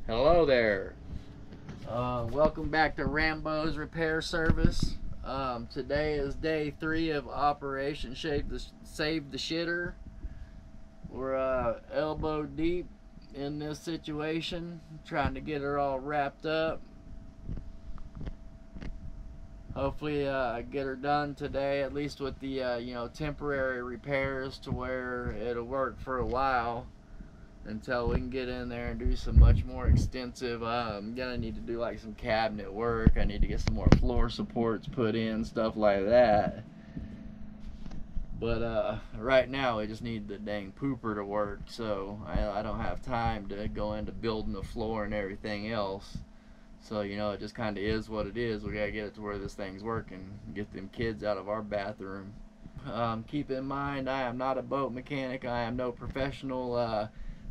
Hello there. Welcome back to Rambo's Repair Service. Today is day 3 of Operation Save the Shitter. We're elbow deep in this situation, trying to get her all wrapped up. Hopefully get her done today, at least with the temporary repairs to where it'll work for a while until we can get in there and do some much more extensive. I'm gonna need to do like some cabinet work. I need to get some more floor supports put in, stuff like that. But right now we just need the dang pooper to work, so I don't have time to go into building the floor and everything else. So it just kind of is what it is. We gotta get it to where this thing's working, get them kids out of our bathroom. Keep in mind, I am not a boat mechanic. I am no professional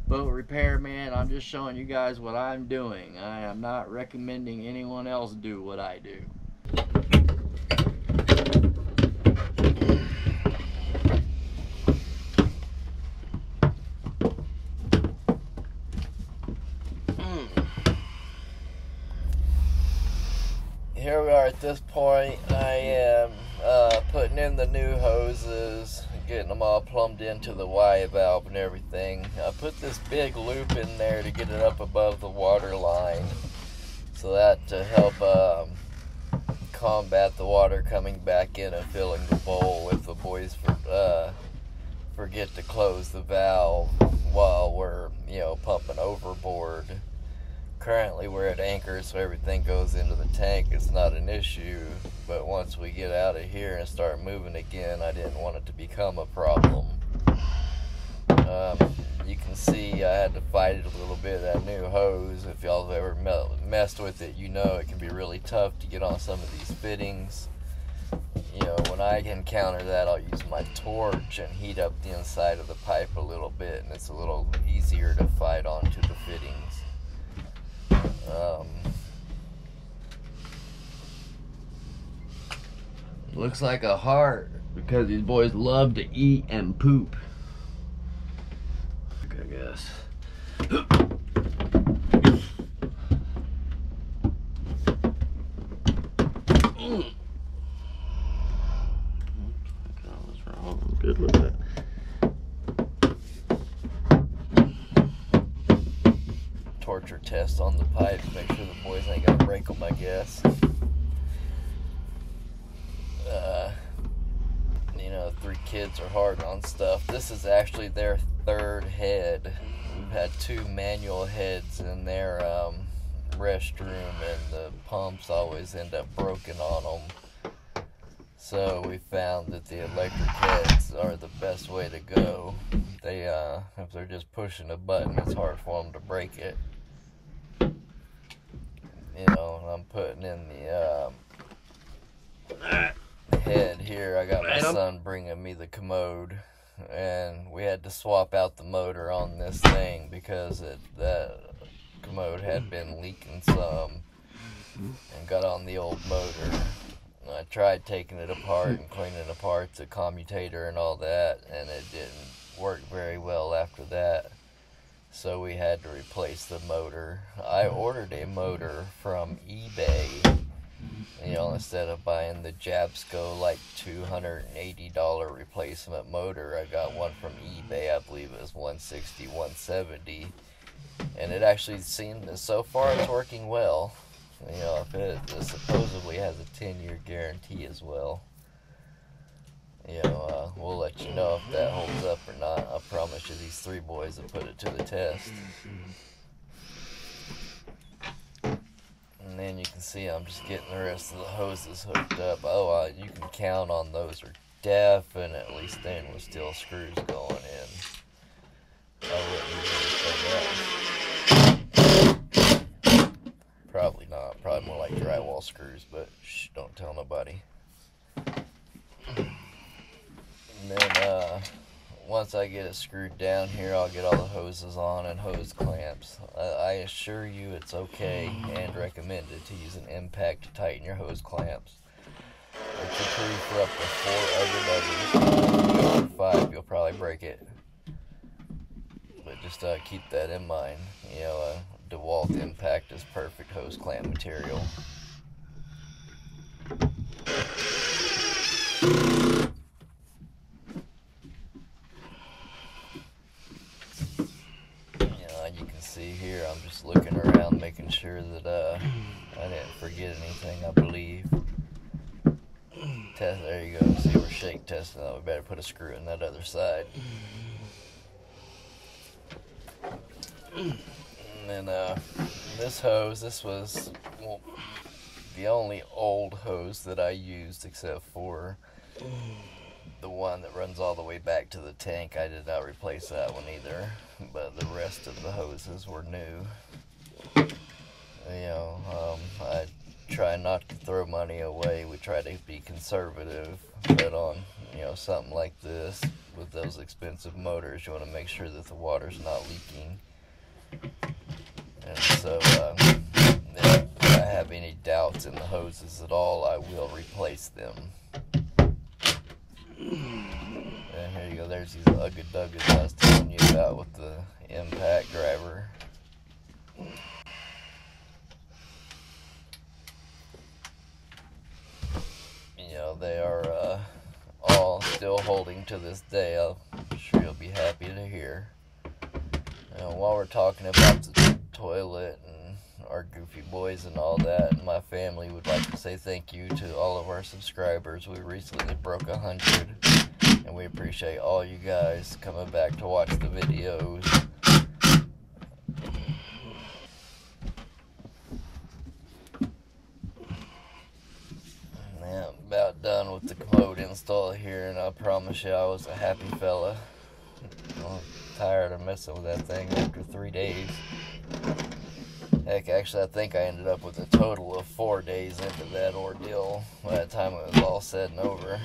boat repairman. I'm just showing you guys what I'm doing. I am not recommending anyone else do what I do. Here we are at this point. I am putting in the new hoses, getting them all plumbed into the Y valve and everything. I put this big loop in there to get it up above the water line, so that to help combat the water coming back in and filling the bowl if the boys forget to close the valve while we're pumping overboard. Currently we're at anchor, so everything goes into the tank. It's not an issue, but once we get out of here and start moving again, I didn't want it to become a problem. You can see I had to fight it a little bit, that new hose. If y'all have ever messed with it, it can be really tough to get on some of these fittings. When I encounter that, I'll use my torch and heat up the inside of the pipe a little bit, and it's a little easier to fight onto the fittings. Looks like a heart because these boys love to eat and poop, I guess. What's wrong? I'm good with that. Torture test on the pipes, make sure the boys ain't gonna break them, I guess. 3 kids are hard on stuff. This is actually their 3rd head. We've had 2 manual heads in their restroom, and the pumps always end up broken on them. So we found that the electric heads are the best way to go. They, if they're just pushing a button, it's hard for them to break it. I'm putting in the head here. I got my son bringing me the commode, and we had to swap out the motor on this thing because that commode had been leaking some and got on the old motor. I tried taking it apart and cleaning apart the commutator and all that, and it didn't work very well after that. So we had to replace the motor. I ordered a motor from eBay. Instead of buying the Jabsco like $280 replacement motor, I got one from eBay. I believe it was $160, $170, and it actually seemed, so far it's working well. If it supposedly has a 10-year guarantee as well. We'll let you know if that holds up or not. I promise you these 3 boys will put it to the test. And then you can see I'm just getting the rest of the hoses hooked up. You can count on those are definitely stainless steel screws going in. I wouldn't use anything else. Probably not. Probably more like drywall screws, but shh, don't tell nobody. And then once I get it screwed down here, I'll get all the hoses on and hose clamps. I assure you it's okay and recommended to use an impact to tighten your hose clamps. It's approved for up to 4 other levels. If you go for 5, you'll probably break it. But just keep that in mind. DeWalt Impact is perfect hose clamp material. You can see here, I'm just looking around, making sure that I didn't forget anything, I believe. There you go. See, we're shake testing. We better put a screw in that other side. And then this hose, this was the only old hose that I used, except for the one that runs all the way back to the tank. I did not replace that one either, but the rest of the hoses were new. I try not to throw money away. We try to be conservative, but on something like this with those expensive motors, you want to make sure that the water's not leaking. And so if I have any doubts in the hoses at all, I will replace them. And here you go, there's these ugga-duggas I was telling you about with the impact driver. They are all still holding to this day. I'm sure you'll be happy to hear. While we're talking about the toilet and our goofy boys and all that, my family would like to say thank you to all of our subscribers. We recently broke 100, and we appreciate all you guys coming back to watch the videos. Yeah, I'm about done with the commode install here, and I promise you I was a happy fella. I'm tired of messing with that thing after 3 days. Heck, actually, I think I ended up with a total of 4 days into that ordeal by the time it was all said and over.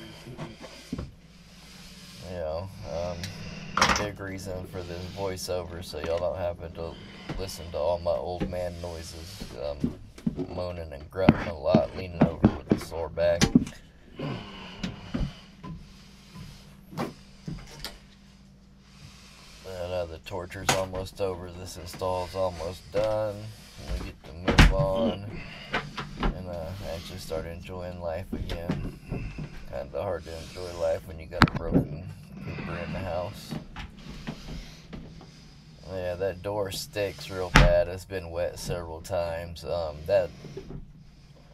A big reason for this voiceover, so y'all don't have to listen to all my old man noises. Moaning and grunting a lot, leaning over with a sore back. The torture's almost over. This install's almost done. We get to move on and actually start enjoying life again. Kind of hard to enjoy life when you got a broken Cooper in the house. Yeah, that door sticks real bad. It's been wet several times. That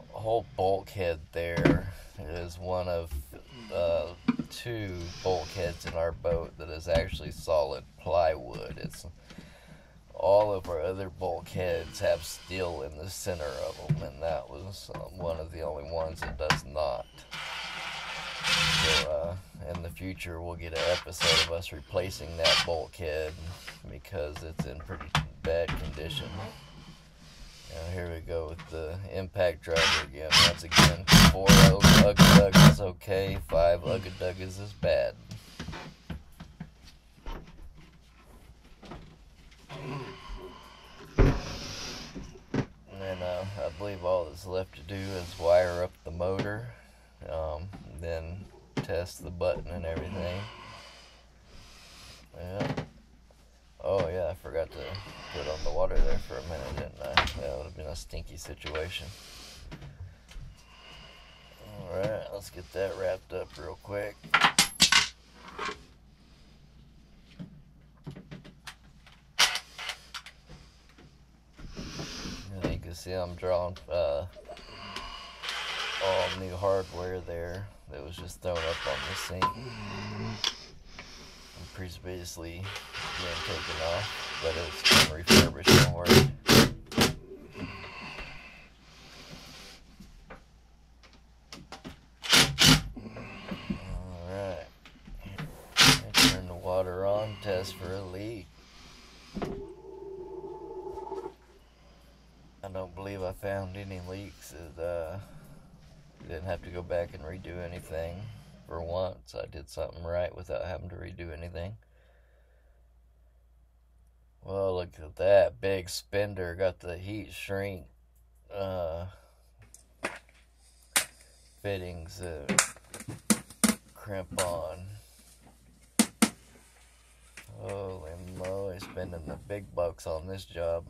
whole bulkhead there is one of 2 bulkheads in our boat that is actually solid plywood. All of our other bulkheads have steel in the center of them, and that was one of the only ones that does not. So in the future we'll get an episode of us replacing that bulkhead because it's in pretty bad condition. Here we go with the impact driver again. Once again, 4 ugga-duggas is okay, 5 ugga-duggas is bad. And I believe all that's left to do is wire up the motor, then test the button and everything. Yeah. Oh yeah, I forgot to put on the water there for a minute, didn't I? That would have been a stinky situation. Alright, let's get that wrapped up real quick. And you can see I'm drawing all new hardware there that was just thrown up on the sink. Previously being taken off, but it's been refurbished and work. Alright, turn the water on, test for a leak. I don't believe I found any leaks. Didn't have to go back and redo anything. For once, I did something right without having to redo anything. Well, look at that big spender. Got the heat shrink fittings crimp on. Holy moly, spending the big bucks on this job.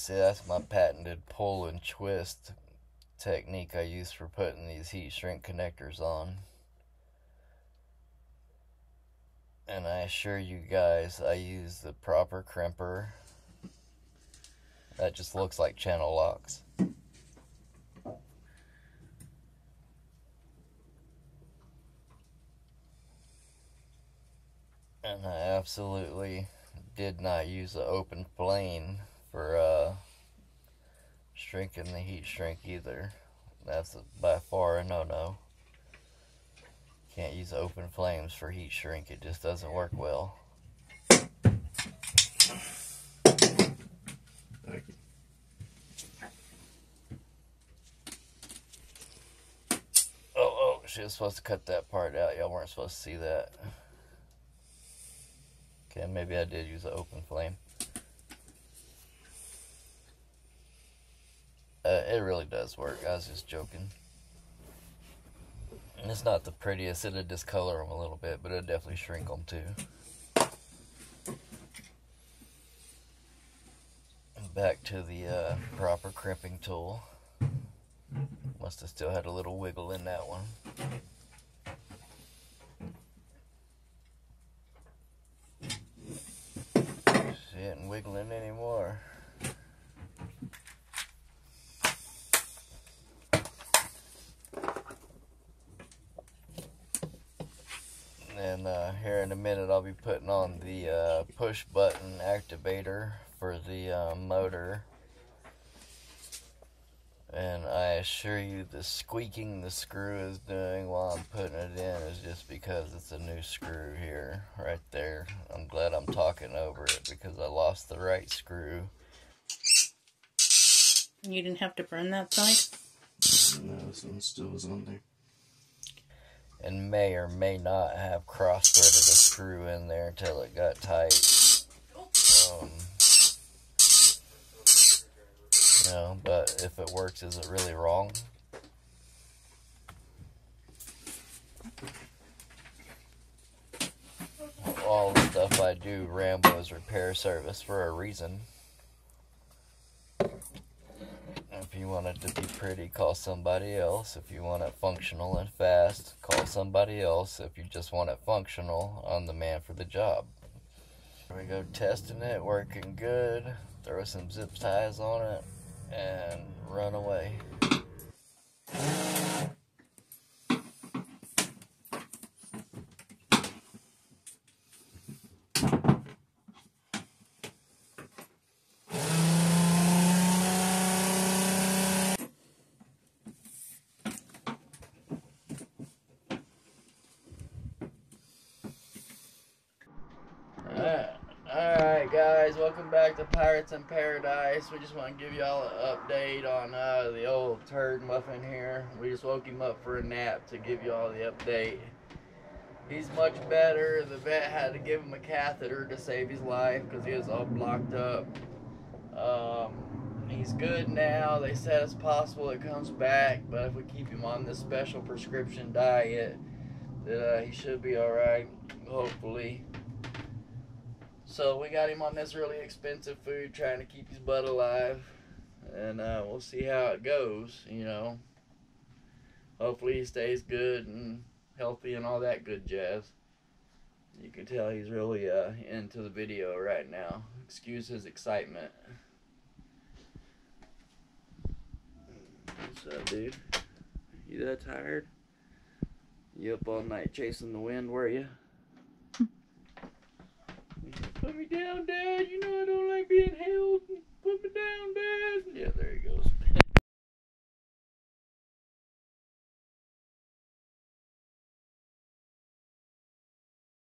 see, that's my patented pull and twist technique I use for putting these heat shrink connectors on. And I assure you guys, I use the proper crimper. That just looks like channel locks. And I absolutely did not use an open flame for shrinking the heat shrink either. That's by far a no-no. Can't use open flames for heat shrink. It just doesn't work well. Oh, she was supposed to cut that part out. Y'all weren't supposed to see that. Okay, maybe I did use an open flame. It really does work. I was just joking. And it's not the prettiest. It'll discolor them a little bit, but it'll definitely shrink them too. Back to the proper crimping tool. Must have still had a little wiggle in that one. She ain't wiggling anymore. And here in a minute I'll be putting on the push button activator for the motor. And I assure you the squeaking the screw is doing while I'm putting it in is just because it's a new screw here, right there. I'm glad I'm talking over it because I lost the right screw. You didn't have to burn that side? No, this one still was on there. And may or may not have cross-threaded a screw in there until it got tight. You know, but if it works, is it really wrong? All the stuff I do, Rambo's repair service for a reason. If you want it to be pretty, call somebody else. If you want it functional and fast, call somebody else. If you just want it functional, I'm the man for the job. Here we go, testing it, working good. Throw some zip ties on it and run away. Alright guys, welcome back to Pirates in Paradise. We just want to give y'all an update on the old turd muffin here. We just woke him up for a nap to give y'all the update. He's much better. The vet had to give him a catheter to save his life because he was all blocked up. He's good now. They said it's possible it comes back, but if we keep him on this special prescription diet, that he should be alright, hopefully. So we got him on this really expensive food, trying to keep his butt alive, and we'll see how it goes, you know. Hopefully he stays good and healthy and all that good jazz. You can tell he's really into the video right now. Excuse his excitement. What's up, dude? You that tired? You up all night chasing the wind, were you? Put me down, Dad. You know I don't like being held. Put me down, Dad. Yeah, there he goes.